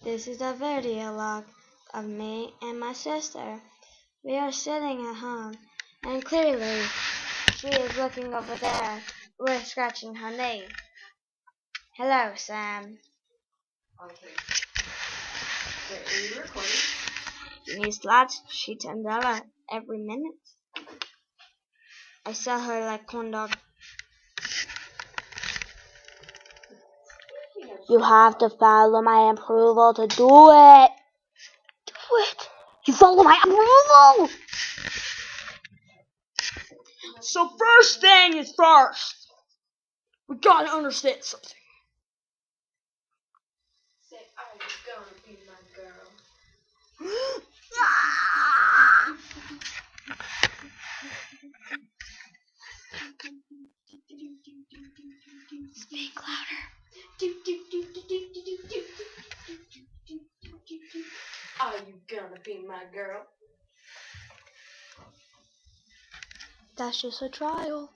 This is a video log of me and my sister. We are sitting at home, and clearly she is looking over there. We're scratching her knee. Hello, Sam. Okay. Wait, are you recording? She needs lots. She $10 every minute. I sell her like corn dog. You have to follow my approval to do it. Do it. You follow my approval. So first thing is first. We gotta understand something. Say, are you gonna be my girl? Speak louder. Are you gonna be my girl? That's just a trial.